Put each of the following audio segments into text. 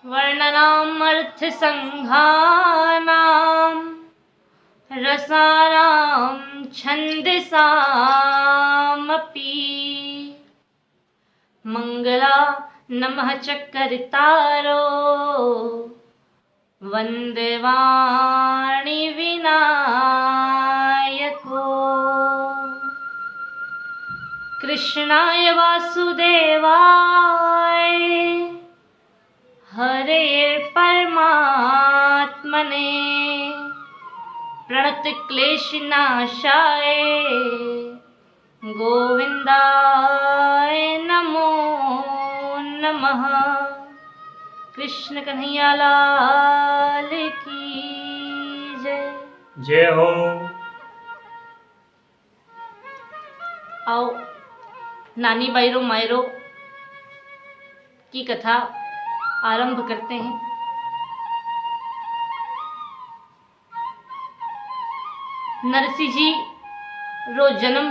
वर्णनाम् अर्थसङ्घानाम् रसानां छन्दसामपि मङ्गला नमः चकरितारो वन्दे वाणी विनायको कृष्णाय वासुदेवाय हरे परमात्मने प्रणतक्लेशनाशाय गोविन्दाय नमो नमः। कृष्ण कन्हैया लाल की जय। जय हो। आओ नानी बायरो मायरो की कथा आरंभ करते हैं। नरसिंह जी रो जन्म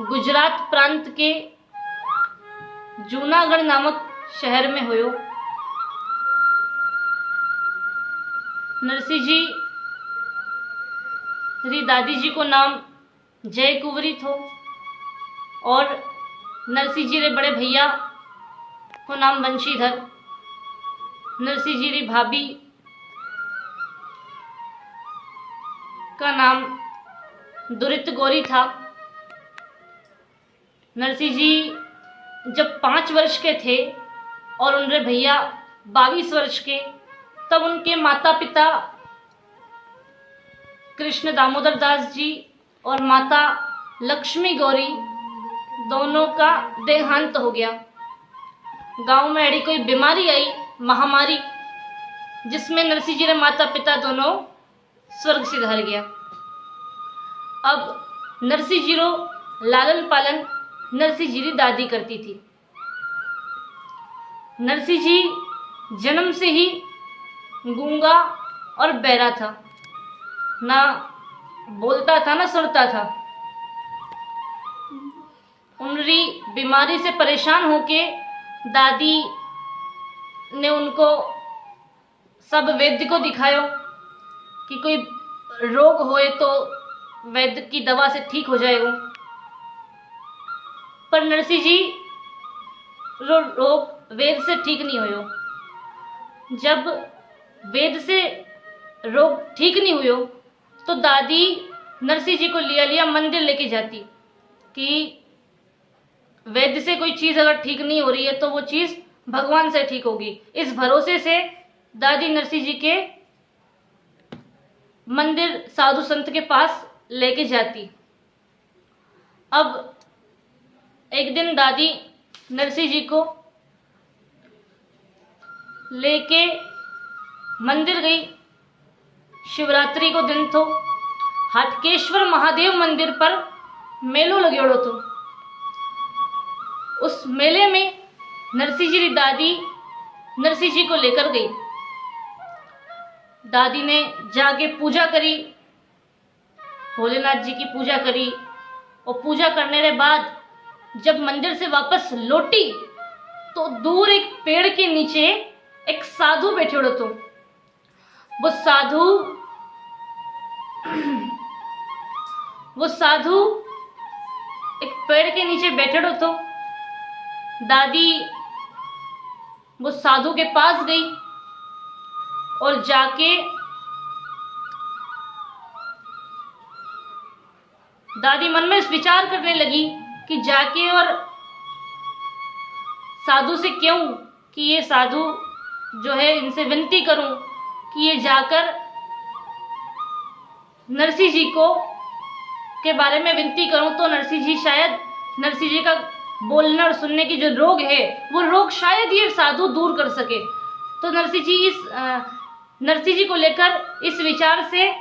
गुजरात प्रांत के जूनागढ़ नामक शहर में हुयो। नरसिंह जी री दादी जी को नाम जय कुंवरी थो और नरसिंह जी रे बड़े भैया को नाम वंशीधर। नरसिंह जी री भाभी का नाम दुरित गौरी था। नरसिंह जी जब 5 वर्ष के थे और उनके भैया 22 वर्ष के, तब उनके माता पिता कृष्ण दामोदर दास जी और माता लक्ष्मी गौरी दोनों का देहांत हो गया। गांव में ऐसी कोई बीमारी आई, महामारी, जिसमें नरसिंह जी के माता पिता दोनों स्वर्ग से धर गया। अब नरसिंह जी रो लालन पालन नरसिंह जी की दादी करती थी। नरसिंह जी जन्म से ही गूंगा और बहरा था, ना बोलता था ना सुनता था। उनकी बीमारी से परेशान होके दादी ने उनको सब वैद्य को दिखायो कि कोई रोग होए तो वैद्य की दवा से ठीक हो जाएगा। पर नरसिंह जी रोग वेद से ठीक नहीं हुयो। जब वेद से रोग ठीक नहीं हुयो तो दादी नरसिंह जी को लिया मंदिर लेके जाती कि वैद्य से कोई चीज़ अगर ठीक नहीं हो रही है तो वो चीज़ भगवान से ठीक होगी। इस भरोसे से दादी नरसिंह जी के मंदिर साधु संत के पास लेके जाती। अब एक दिन दादी नरसिंह जी को लेके मंदिर गई। शिवरात्रि को दिन तो हाटकेश्वर महादेव मंदिर पर मेलो लगेड़ो तो उस मेले में नरसिंह जी की दादी नरसिंह जी को लेकर गई। दादी ने जाके पूजा करी, भोलेनाथ जी की पूजा करी और पूजा करने के बाद जब मंदिर से वापस लौटी तो दूर एक पेड़ के नीचे एक साधु बैठे तो वो साधु एक पेड़ के नीचे बैठे तो दादी वो साधु के पास गई और जाके दादी मन में विचार करने लगी कि जाके और साधु से क्यों कि ये साधु जो है इनसे विनती करूं कि ये जाकर नरसिंह जी को के बारे में विनती करूं तो नरसिंह जी शायद नरसिंह जी का बोलने और सुनने की जो रोग है वो रोग शायद ये साधु दूर कर सके। तो नरसिंह जी को लेकर इस विचार से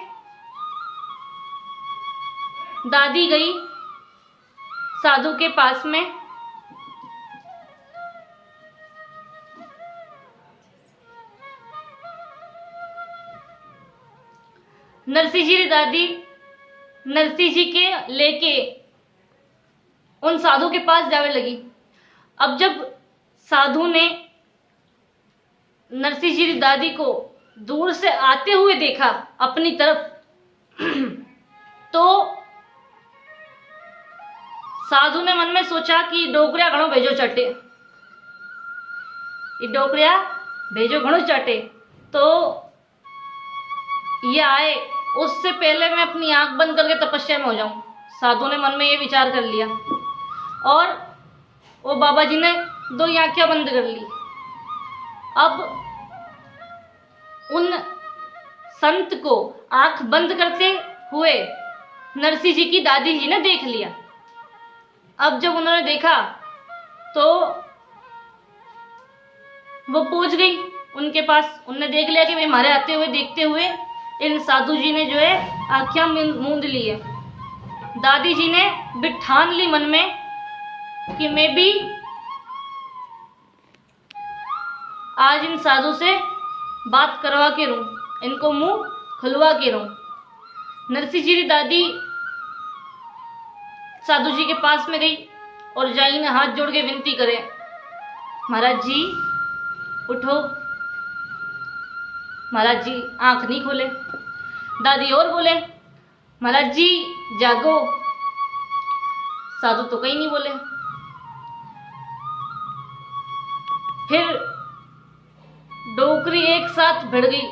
दादी गई साधु के पास में। नरसिंह जी की दादी नरसिंह जी के लेके उन साधु के पास जाने लगी। अब जब साधु ने नरसिंह जी की दादी को दूर से आते हुए देखा अपनी तरफ तो साधु ने मन में सोचा कि डोकरिया घणो भेजो चटे, ये डोकरिया भेजो घणो चटे, तो ये आए उससे पहले मैं अपनी आंख बंद करके तपस्या में हो जाऊं। साधु ने मन में ये विचार कर लिया और वो बाबा जी ने 2 आंखें बंद कर ली। अब उन संत को आंख बंद करते हुए नरसिंह जी की दादी जी ने देख लिया। अब जब उन्होंने देखा तो वो पहुंच गई उनके पास। उनने देख लिया कि भाई हमारे आते हुए देखते हुए इन साधु जी ने जो है आंखें मूंद ली है। दादी जी ने भी ठान ली मन में कि मैं भी आज इन साधु से बात करवा के रहूं, इनको मुंह खुलवा के रहूं। नरसिंह जी की दादी साधु जी के पास में गई और जाई ने हाथ जोड़ के विनती करे, महाराज जी उठो। महाराज जी आंख नहीं खोले। दादी और बोले, महाराज जी जागो। साधु तो कहीं नहीं बोले। फिर डोकरी एक साथ भिड़ गई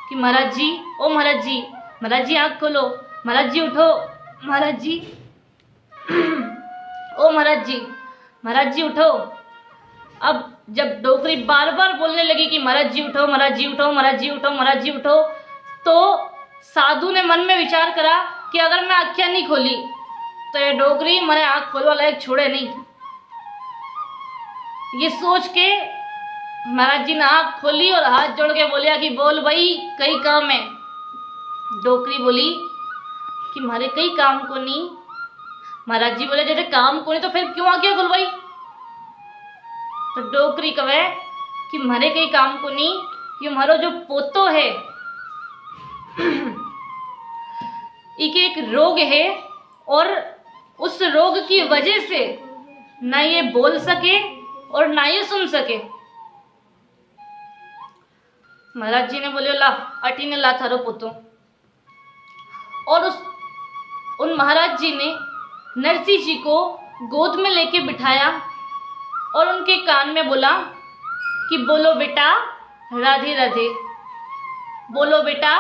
कि महाराज जी, ओ महाराज जी, महाराज जी आंख खोलो, महाराज जी उठो, महाराज जी ओ महाराज जी, महाराज जी उठो। अब जब डोकरी बार बार बोलने लगी कि महाराज जी उठो, महाराज जी उठो, महाराज जी उठो, महाराज जी उठो, तो साधु ने मन में विचार करा कि अगर मैं आंखें नहीं खोली तो ये डोकरी मैंने आंख खोलवा लायक छोड़े नहीं। ये सोच के महाराज जी ने आंख खोली और हाथ जोड़ के बोलिया कि बोल भाई कई काम है। डोकरी बोली कि मारे कई काम को नहीं। महाराज जी बोले जैसे काम को नहीं तो फिर क्यों आंखें खुलवाई। तो डोकरी कहे कि मारे कई काम को नहीं, ये हमारो जो पोतो है इके एक रोग है और उस रोग की वजह से ना ये बोल सके और ना ये सुन सके। महाराज जी ने बोले ला अटी ने ला थारो पोतो। और उन महाराज जी ने नरसिंह जी को गोद में लेके बिठाया और उनके कान में बोला कि बोलो बेटा राधे राधे, बोलो बेटा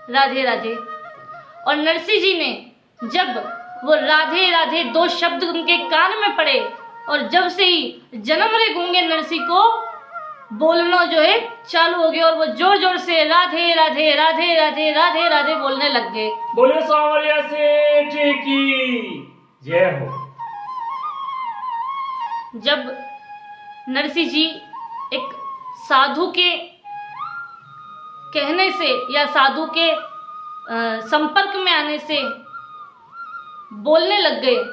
राधे राधे। और नरसिंह जी ने जब वो राधे राधे 2 शब्द उनके कान में पड़े और जब से ही जन्म रे गूंगे नरसिंह को बोलना जो है चालू हो गया और वो जोर जोर से राधे राधे राधे राधे राधे राधे बोलने लग गए। बोले सांवरिया सेठ की जय हो। जब नरसिंह जी एक साधु के कहने से या साधु के संपर्क में आने से बोलने लग गए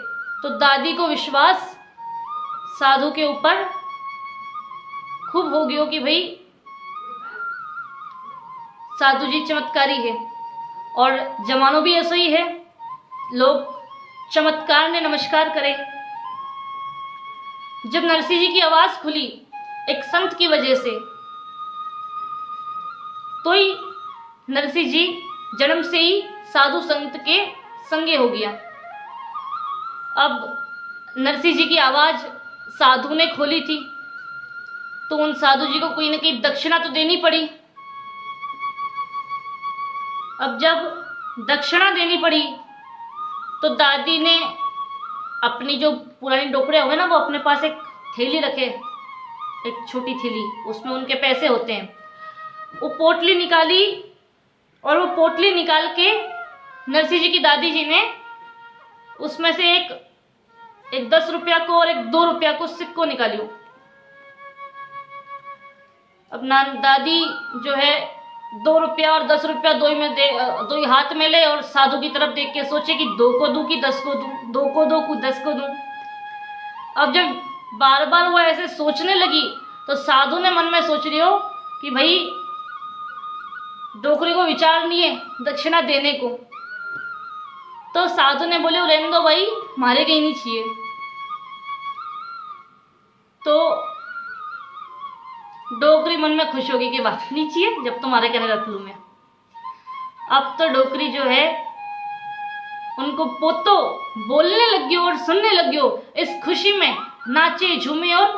तो दादी को विश्वास साधु के ऊपर खूब हो गया कि भाई साधु जी चमत्कारी है। और जमानो भी ऐसा ही है, लोग चमत्कार ने नमस्कार करें। जब नरसिंह जी की आवाज खुली एक संत की वजह से तो ही नरसिंह जी जन्म से ही साधु संत के संगे हो गया। अब नरसिंह जी की आवाज साधु ने खोली थी तो उन साधु जी को कोई ना कोई दक्षिणा तो देनी पड़ी। अब जब दक्षिणा देनी पड़ी तो दादी ने अपनी जो पुरानी डोकरियां हुए ना वो अपने पास एक थैली रखे, एक छोटी थैली, उसमें उनके पैसे होते हैं। वो पोटली निकाली और वो पोटली निकाल के नरसिंह जी की दादी जी ने उसमें से एक 10 रुपया को और एक 2 रुपया को सिक्को निकालियो। अब दादी जो है 2 रुपया और 10 रुपया दो ही हाथ में ले और साधु की तरफ देख के सोचे कि 2 को दूं कि 10 को दूं, 2 को दो कि 10 को दूं। अब जब बार बार वो ऐसे सोचने लगी तो साधु ने मन में सोच रही हो कि भाई डोकरी को विचार नहीं है दक्षिणा देने को। तो साधु ने बोले रहने दो भाई, मारे कहीं नहीं चाहिए। तो डोकरी मन में खुश होगी कि वाह नीचे जब तुम्हारे कहने रख लूँ मैं। अब तो डोकरी जो है उनको पोतो बोलने लगियो और सुनने लगियो। इस खुशी में नाचे झूमे और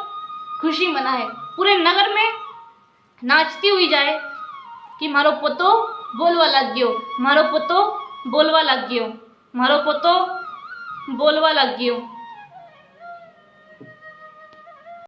खुशी मनाए। पूरे नगर में नाचती हुई जाए कि मारो पोतो बोलवा लग गयो, मारो पोतो बोलवा लग गयो, मारो पोतो बोलवा लग गयो।